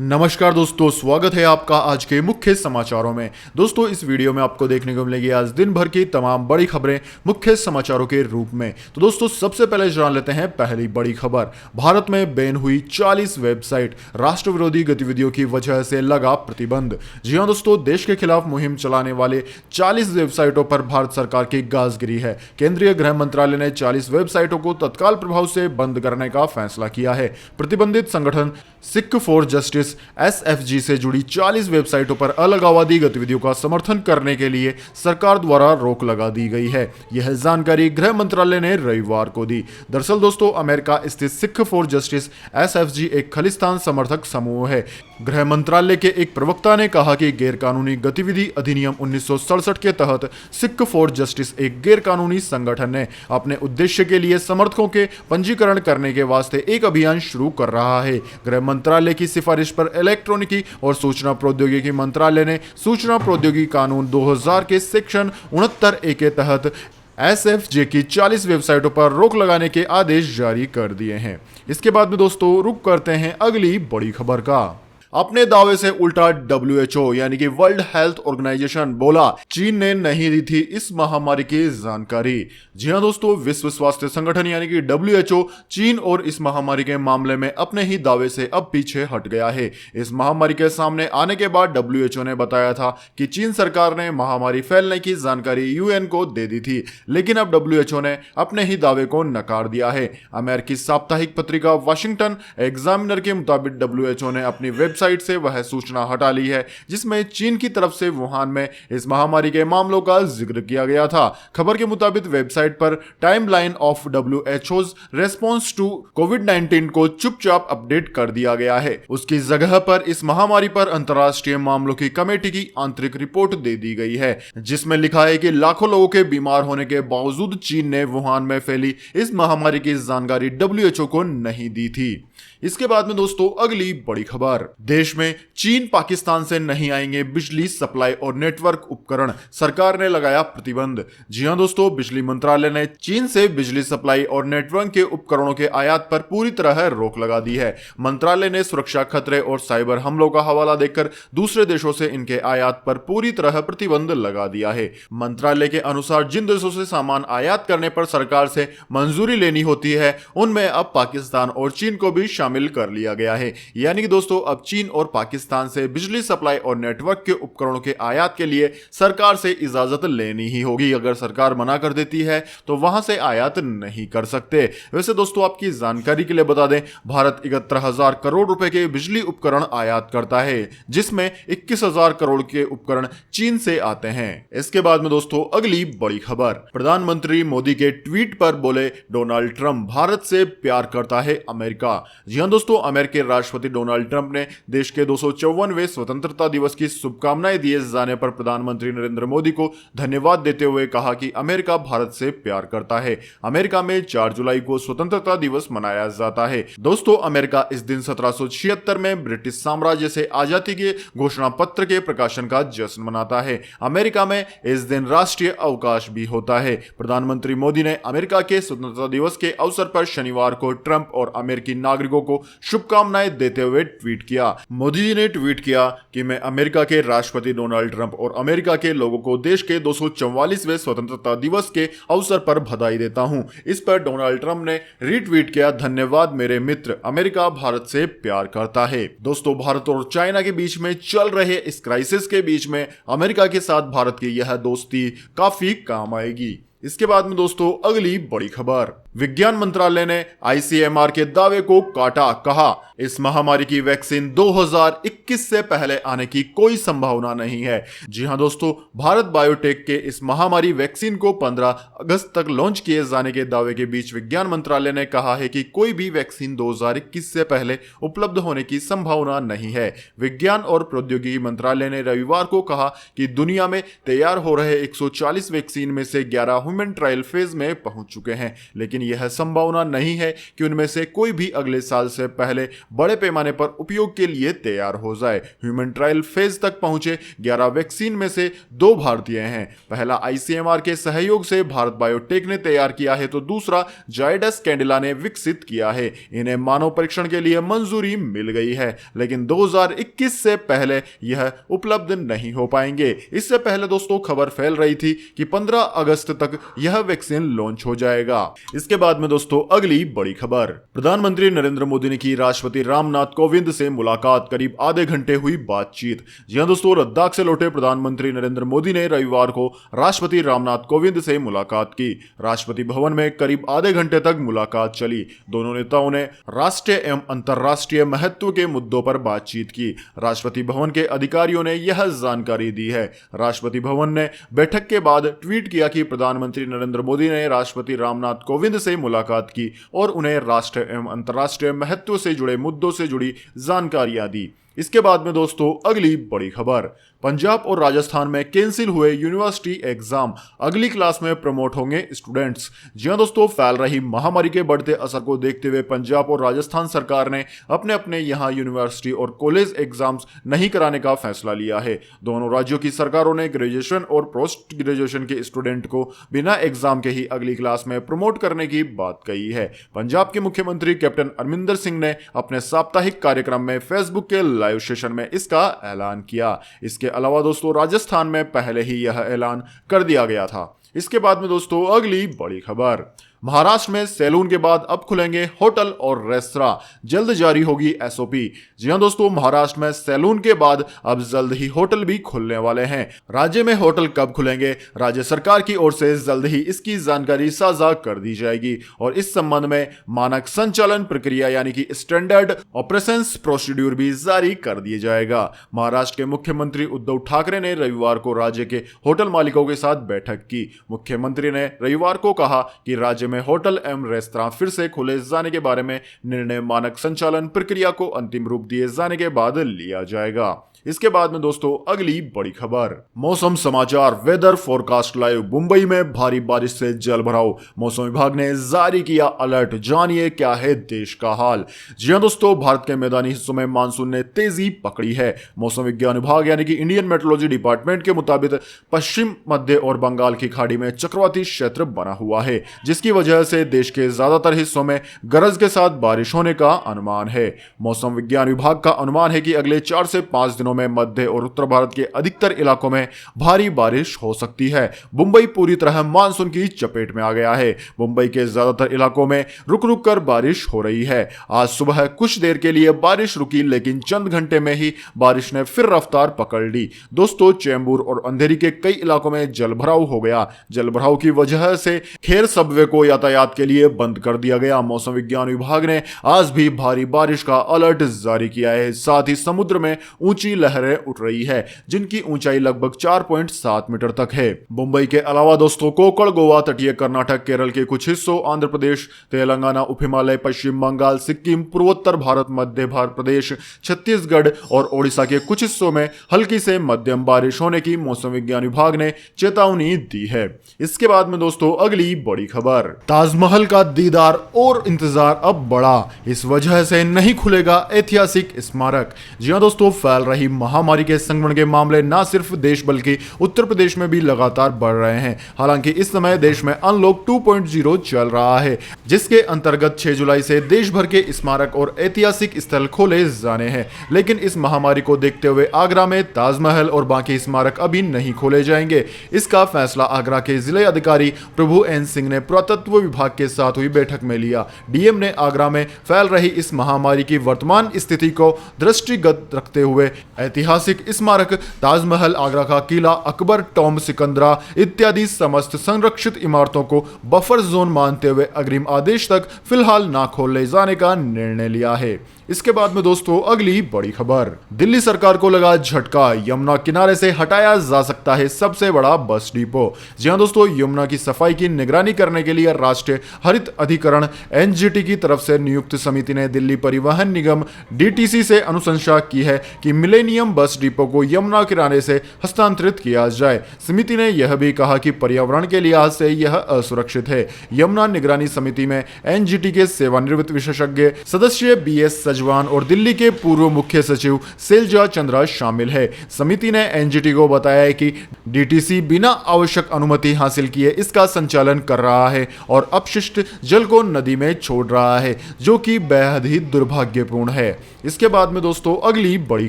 नमस्कार दोस्तों, स्वागत है आपका आज के मुख्य समाचारों में। दोस्तों, इस वीडियो में आपको देखने को मिलेगी आज दिन भर की तमाम बड़ी खबरें मुख्य समाचारों के रूप में। तो दोस्तों, सबसे पहले जान लेते हैं पहली बड़ी खबर। भारत में बैन हुई 40 वेबसाइट, राष्ट्र विरोधी गतिविधियों की वजह से लगा प्रतिबंध। जी हां दोस्तों, देश के खिलाफ मुहिम चलाने वाले 40 वेबसाइटों पर भारत सरकार की गाज गिरी है। केंद्रीय गृह मंत्रालय ने 40 वेबसाइटों को तत्काल प्रभाव से बंद करने का फैसला किया है। प्रतिबंधित संगठन सिख फॉर जस्टिस एसएफजी से जुड़ी 40 वेबसाइटों पर अलगाववादी गतिविधियों का समर्थन करने के लिए सरकार द्वारा रोक लगा दी गई है। यह जानकारी गृह मंत्रालय ने रविवार को दी। दरअसल दोस्तों, अमेरिका स्थित सिख फॉर जस्टिस एसएफजी एक खालिस्तान समर्थक समूह है। गृह मंत्रालय के एक प्रवक्ता ने कहा कि गैरकानूनी गतिविधि अधिनियम 1967 के तहत सिख फॉर जस्टिस एक गैरकानूनी संगठन है। अपने उद्देश्य के लिए समर्थकों के पंजीकरण करने के वास्ते एक अभियान शुरू कर रहा है। गृह मंत्रालय की सिफारिश पर इलेक्ट्रॉनिकी और सूचना प्रौद्योगिकी मंत्रालय ने सूचना प्रौद्योगिकी कानून 2000 के सेक्शन 69A के तहत एसएफजे की 40 वेबसाइटों पर रोक लगाने के आदेश जारी कर दिए हैं। इसके बाद में दोस्तों रुक करते हैं अगली बड़ी खबर का। अपने दावे से उल्टा WHO यानी कि वर्ल्ड हेल्थ ऑर्गेनाइजेशन बोला चीन ने नहीं दी थी इस महामारी की जानकारी। जी हां दोस्तों, विश्व स्वास्थ्य संगठन यानी कि WHO चीन और इस महामारी के मामले में अपने ही दावे से अब पीछे हट गया है। इस महामारी के सामने आने के बाद WHO ने बताया था कि चीन सरकार ने महामारी फैलने की जानकारी UN को दे दी थी, लेकिन अब WHO ने अपने ही दावे को नकार दिया है। अमेरिकी साप्ताहिक पत्रिका वाशिंगटन एग्जामिनर के मुताबिक WHO ने अपनी वेबसाइट से वह सूचना हटा ली है जिसमें चीन की तरफ से वुहान में इस महामारी के मामलों का जिक्र किया गया था। खबर के मुताबिक वेबसाइट पर timeline of WHO's response to कोविड-19 को चुपचाप अपडेट कर दिया गया है। उसकी जगह पर इस महामारी पर अंतर्राष्ट्रीय मामलों की कमेटी की आंतरिक रिपोर्ट दे दी गई है, जिसमें लिखा है कि लाखों लोगों के बीमार होने के बावजूद चीन ने वुहान में फैली इस महामारी की जानकारी WHO को नहीं दी थी। इसके बाद में दोस्तों अगली बड़ी खबर। देश में चीन पाकिस्तान से नहीं आएंगे बिजली सप्लाई और नेटवर्क उपकरण, सरकार ने लगाया प्रतिबंध। जी हां दोस्तों, बिजली मंत्रालय ने चीन से बिजली सप्लाई और नेटवर्क के उपकरणों के आयात पर पूरी तरह रोक लगा दी है। मंत्रालय ने सुरक्षा खतरे और साइबर हमलों का हवाला देकर दूसरे देशों से इनके आयात पर पूरी तरह प्रतिबंध लगा दिया है। मंत्रालय के अनुसार जिन देशों से सामान आयात करने पर सरकार से मंजूरी लेनी होती है, उनमें अब पाकिस्तान और चीन को भी शामिल कर लिया गया है। यानी कि दोस्तों, अब चीन और पाकिस्तान से बिजली सप्लाई और नेटवर्क के उपकरणों के आयात के लिए सरकार से इजाजत लेनी ही होगी। अगर सरकार मना कर देती है तो वहां से आयात नहीं कर सकते। वैसे दोस्तों, आपकी जानकारी के लिए बता दें, भारत 71,000 करोड़ रुपए के बिजली उपकरण आयात करता है, जिसमें 21,000 करोड़ के उपकरण चीन से आते हैं। इसके बाद में दोस्तों अगली बड़ी खबर। प्रधानमंत्री मोदी के ट्वीट पर बोले डोनाल्ड ट्रंप भारत से प्यार करता है अमेरिका। जी हां दोस्तों, अमेरिकी राष्ट्रपति डोनाल्ड ट्रंप ने देश के 254वें स्वतंत्रता दिवस की शुभकामनाएं दिए जाने पर प्रधानमंत्री नरेंद्र मोदी को धन्यवाद देते हुए कहा कि अमेरिका भारत से प्यार करता है। अमेरिका में 4 जुलाई को स्वतंत्रता दिवस मनाया जाता है। दोस्तों, अमेरिका इस दिन 1776 में ब्रिटिश साम्राज्य से आजादी के घोषणा पत्र के प्रकाशन का जश्न मनाता है। अमेरिका में इस दिन राष्ट्रीय अवकाश भी होता है। प्रधानमंत्री मोदी ने अमेरिका के स्वतंत्रता दिवस के अवसर पर शनिवार को ट्रंप और अमेरिकी नागरिकों को शुभकामनाएं देते हुए ट्वीट किया। मोदी जी ने ट्वीट किया कि मैं अमेरिका के राष्ट्रपति डोनाल्ड ट्रंप और अमेरिका के लोगों को देश के 244वें स्वतंत्रता दिवस के अवसर पर बधाई देता हूं। इस पर डोनाल्ड ट्रंप ने रीट्वीट किया, धन्यवाद मेरे मित्र, अमेरिका भारत से प्यार करता है। दोस्तों, भारत और चाइना के बीच में चल रहे इस क्राइसिस के बीच में अमेरिका के साथ भारत की यह दोस्ती काफी काम आएगी। इसके बाद में दोस्तों अगली बड़ी खबर। विज्ञान मंत्रालय ने ICMR के दावे को काटा, कहा इस महामारी की वैक्सीन 2021 से पहले आने की कोई संभावना नहीं है। जी हां दोस्तों, भारत बायोटेक के इस महामारी वैक्सीन को 15 अगस्त तक लॉन्च किए जाने के दावे के बीच विज्ञान मंत्रालय ने कहा है कि कोई भी वैक्सीन 2021 से पहले उपलब्ध होने की संभावना नहीं है। विज्ञान और प्रौद्योगिकी मंत्रालय ने रविवार को कहा कि दुनिया में तैयार हो रहे 140 वैक्सीन में से 11 ह्यूमन ट्रायल फेज में पहुंच चुके हैं, लेकिन यह संभावना नहीं है कि उनमें से कोई भी अगले साल से पहले बड़े पैमाने पर उपयोग के लिए तैयार हो जाए। ह्यूमन ट्रायल फेज तक पहुंचे 11 वैक्सीन में से 2 भारतीय हैं। पहला आईसीएमआर के सहयोग से भारत बायोटेक ने तैयार किया है, तो दूसरा जायडस कैडिला ने विकसित किया है। इन्हें मानव परीक्षण के लिए मंजूरी मिल गई है, लेकिन 2021 से पहले यह उपलब्ध नहीं हो पाएंगे। इससे पहले दोस्तों खबर फैल रही थी कि 15 अगस्त तक यह वैक्सीन लॉन्च हो जाएगा। इसके बाद में दोस्तों अगली बड़ी खबर, प्रधानमंत्री नरेंद्र मोदी ने की राष्ट्रपति रामनाथ कोविंद से मुलाकात, करीब आधे घंटे हुई बातचीत। जी हां दोस्तों, लद्दाख से लौटे प्रधानमंत्री नरेंद्र मोदी ने रविवार को राष्ट्रपति रामनाथ कोविंद से मुलाकात की। राष्ट्रपति भवन में करीब आधे घंटे तक मुलाकात चली। दोनों नेताओं ने राष्ट्रीय एवं अंतर्राष्ट्रीय महत्व के मुद्दों पर बातचीत की। राष्ट्रपति भवन के अधिकारियों ने यह जानकारी दी है। राष्ट्रपति भवन ने बैठक के बाद ट्वीट किया कि प्रधानमंत्री नरेंद्र मोदी ने राष्ट्रपति रामनाथ कोविंद से मुलाकात की और उन्हें राष्ट्रीय एवं अंतर्राष्ट्रीय महत्व से जुड़े मुद्दों से जुड़ी जानकारियां दी। इसके बाद में दोस्तों अगली बड़ी खबर, पंजाब और राजस्थान में कैंसिल हुए यूनिवर्सिटी एग्जाम, अगली क्लास में प्रमोट होंगे स्टूडेंट्स। जी हां दोस्तों, फैल रही महामारी के बढ़ते असर को देखते हुए पंजाब और राजस्थान सरकार ने अपने अपने यहां यूनिवर्सिटी और कॉलेज एग्जाम्स नहीं कराने का फैसला लिया है। दोनों राज्यों की सरकारों ने ग्रेजुएशन और पोस्ट ग्रेजुएशन के स्टूडेंट को बिना एग्जाम के ही अगली क्लास में प्रमोट करने की बात कही है। पंजाब के मुख्यमंत्री कैप्टन अमरिंदर सिंह ने अपने साप्ताहिक कार्यक्रम में फेसबुक के लाइव सेशन में इसका ऐलान किया। इसके अलावा दोस्तों राजस्थान में पहले ही यह ऐलान कर दिया गया था। इसके बाद में दोस्तों अगली बड़ी खबर, महाराष्ट्र में सैलून के बाद अब खुलेंगे होटल और रेस्तरां, जल्द जारी होगी एसओपी। जी हां दोस्तों, महाराष्ट्र में सैलून के बाद अब जल्द ही होटल भी खुलने वाले हैं। राज्य में होटल कब खुलेंगे, राज्य सरकार की ओर से जल्द ही इसकी जानकारी साझा कर दी जाएगी और इस संबंध में मानक संचालन प्रक्रिया यानी कि स्टैंडर्ड ऑपरेशंस प्रोसीड्यूर भी जारी कर दिया जाएगा। महाराष्ट्र के मुख्यमंत्री उद्धव ठाकरे ने रविवार को राज्य के होटल मालिकों के साथ बैठक की। मुख्यमंत्री ने रविवार को कहा कि राज्य में होटल एवं रेस्तरां फिर से खोले जाने के बारे में निर्णय मानक संचालन प्रक्रिया को अंतिम रूप दिए जाने के बाद लिया जाएगा। इसके बाद में दोस्तों अगली बड़ी खबर, मौसम समाचार, वेदर फोरकास्ट लाइव। मुंबई में भारी बारिश से जल भराव, मौसम विभाग ने जारी किया अलर्ट। जानिए क्या है देश का हाल। जी हां दोस्तों, भारत के मैदानी हिस्सों में मानसून ने तेजी पकड़ी है। मौसम विज्ञान विभाग यानी कि इंडियन मेट्रोलॉजी डिपार्टमेंट के मुताबिक पश्चिम मध्य और बंगाल की खाड़ी में चक्रवाती क्षेत्र बना हुआ है, जिसकी वजह से देश के ज्यादातर हिस्सों में गरज के साथ बारिश होने का अनुमान है। मौसम विज्ञान विभाग का अनुमान है कि अगले 4 से 5 दिनों में मध्य और उत्तर भारत के अधिकतर इलाकों में भारी बारिश हो सकती है। मुंबई पूरी तरह मानसून की चपेट में आ गया है। मुंबई के ज्यादातर इलाकों में रुक रुक कर बारिश हो रही है। आज सुबह कुछ देर के लिए बारिश रुकी, लेकिन चंद घंटे में ही बारिश ने फिर रफ्तार पकड़ ली। दोस्तों, चेंबूर और अंधेरी के कई इलाकों में जलभराव हो गया। जलभराव की वजह से खेर सबवे को यातायात के लिए बंद कर दिया गया। मौसम विज्ञान विभाग ने आज भी भारी बारिश का अलर्ट जारी किया है। साथ ही समुद्र में ऊंची लहरें उठ रही है, जिनकी ऊंचाई लगभग 4.7 मीटर तक है। मुंबई के अलावा दोस्तों कोंकण, गोवा, तटीय कर्नाटक, केरल के कुछ हिस्सों, आंध्र प्रदेश, तेलंगाना, उप हिमालय, पश्चिम बंगाल, सिक्किम, पूर्वोत्तर भारत, मध्य भारत प्रदेश, छत्तीसगढ़ और ओडिशा के कुछ हिस्सों में हल्की से मध्यम बारिश होने की मौसम विज्ञान विभाग ने चेतावनी दी है। इसके बाद में दोस्तों अगली बड़ी खबर, ताजमहल का दीदार और इंतजार अब बढ़ा, इस वजह से नहीं खुलेगा ऐतिहासिक स्मारक। जी हां दोस्तों, फैल रही महामारी के संक्रमण के मामले न सिर्फ देश बल्कि उत्तर प्रदेश में भी लगातार बढ़ रहे हैं। हालांकि इस समय देश में अनलॉक 2.0 चल रहा है, जिसके अंतर्गत 6 जुलाई से देश भर के स्मारक और ऐतिहासिक स्थल खोले जाने हैं। लेकिन इस महामारी को देखते हुए आगरा में ताजमहल और बाकी स्मारक अभी नहीं खोले जाएंगे। इसका फैसला आगरा के जिले अधिकारी प्रभु एन सिंह ने पुरातत्व विभाग के साथ हुई बैठक में लिया। डीएम ने आगरा में फैल रही इस महामारी की वर्तमान स्थिति को दृष्टिगत रखते हुए ऐतिहासिक स्मारक ताजमहल, आगरा का किला, अकबर टॉम्ब, सिकंदरा इत्यादि समस्त संरक्षित इमारतों को बफर जोन मानते हुए अग्रिम आदेश तक फिलहाल ना खोले जाने का निर्णय लिया है। इसके बाद में दोस्तों अगली बड़ी खबर, दिल्ली सरकार को लगा झटका, यमुना किनारे से हटाया जा सकता है सबसे बड़ा बस डिपो। जी हां दोस्तों, यमुना की सफाई की निगरानी करने के लिए राष्ट्रीय हरित अधिकरण एनजीटी की तरफ से नियुक्त समिति ने दिल्ली परिवहन निगम डीटीसी से अनुशंसा की है कि मिलेनियम बस डिपो को यमुना किनारे से हस्तांतरित किया जाए। समिति ने यह भी कहा कि पर्यावरण के लिहाज से यह असुरक्षित है। यमुना निगरानी समिति में एनजीटी के सेवानिवृत्त विशेषज्ञ सदस्य बीएस सजवान और दिल्ली के पूर्व मुख्य सचिव शैलजा चंद्रा शामिल है। समिति ने एनजीटी को बताया है कि डीटीसी बिना आवश्यक अनुमति हासिल किए इसका संचालन कर रहा है और अपशिष्ट जल को नदी में छोड़ रहा है, जो कि बेहद ही दुर्भाग्यपूर्ण है। इसके बाद में दोस्तों अगली बड़ी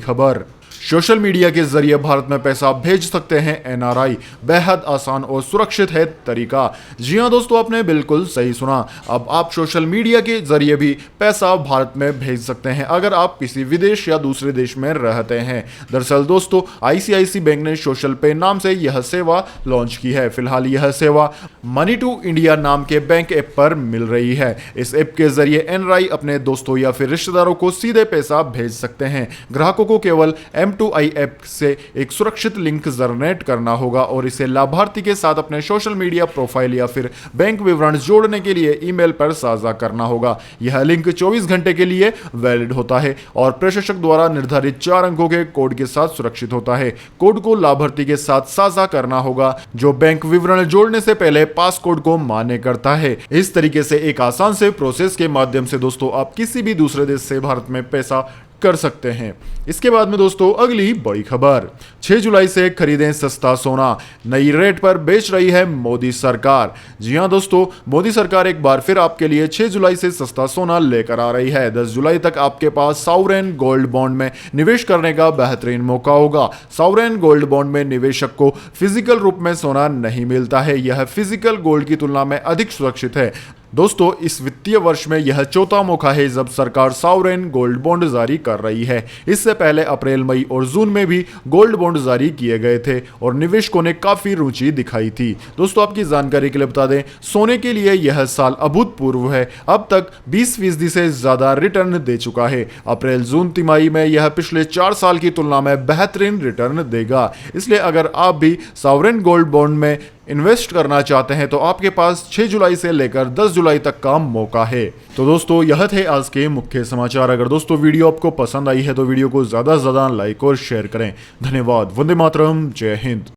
खबर, सोशल मीडिया के जरिए भारत में पैसा भेज सकते हैं एनआरआई, बेहद आसान और सुरक्षित है तरीका। जी हां दोस्तों, आपने बिल्कुल सही सुना। अब आप सोशल मीडिया के जरिए भी पैसा भारत में भेज सकते हैं अगर आप किसी विदेश या दूसरे देश में रहते हैं। दरअसल दोस्तों, आईसीआईसी बैंक ने सोशल पे नाम से यह सेवा लॉन्च की है। फिलहाल यह सेवा मनी टू इंडिया नाम के बैंक ऐप पर मिल रही है। इस ऐप के जरिए एनआरआई अपने दोस्तों या फिर रिश्तेदारों को सीधे पैसा भेज सकते हैं। ग्राहकों को केवल M2I ऐप से एक सुरक्षित लिंक जनरेट करना होगा और इसे लाभार्थी के साथ अपने सोशल मीडिया प्रोफाइल या फिर बैंक विवरण जोड़ने के लिए ईमेल पर साझा करना होगा। यह लिंक 24 घंटे के लिए वैलिड होता है और प्रशासक द्वारा निर्धारित 4 अंकों के कोड के साथ सुरक्षित होता है। कोड को लाभार्थी के साथ साझा करना होगा, जो बैंक विवरण जोड़ने से पहले पास कोड को मान्य करता है। इस तरीके से एक आसान से प्रोसेस के माध्यम से दोस्तों आप किसी भी दूसरे देश से भारत में पैसा कर सकते हैं। इसके बाद में दोस्तों अगली बड़ी खबर, 6 जुलाई से खरीदें सस्ता सोना, नई रेट पर बेच रही है मोदी सरकार। जी हां दोस्तों, मोदी सरकार एक बार फिर आपके लिए 6 जुलाई से सस्ता सोना लेकर आ रही है। 10 जुलाई तक आपके पास सॉवरेन गोल्ड बॉन्ड में निवेश करने का बेहतरीन मौका होगा। सॉवरेन गोल्ड बॉन्ड में निवेशक को फिजिकल रूप में सोना नहीं मिलता है। यह फिजिकल गोल्ड की तुलना में अधिक सुरक्षित है। दोस्तों, इस वित्तीय वर्ष में यह चौथा मौका है जब सरकार सॉवरेन गोल्ड बॉन्ड जारी कर रही है। इससे पहले अप्रैल, मई और जून में भी गोल्ड बॉन्ड जारी किए गए थे और निवेशकों ने काफी रुचि दिखाई थी। दोस्तों, आपकी जानकारी के लिए बता दें, सोने के लिए यह साल अभूतपूर्व है। अब तक 20% से ज्यादा रिटर्न दे चुका है। अप्रैल जून तिमाही में यह पिछले 4 साल की तुलना में बेहतरीन रिटर्न देगा। इसलिए अगर आप भी सॉवरेन गोल्ड बॉन्ड में इन्वेस्ट करना चाहते हैं तो आपके पास 6 जुलाई से लेकर 10 जुलाई तक का मौका है। तो दोस्तों, यह थे आज के मुख्य समाचार। अगर दोस्तों वीडियो आपको पसंद आई है तो वीडियो को ज्यादा से ज्यादा लाइक और शेयर करें। धन्यवाद। वंदे मातरम। जय हिंद।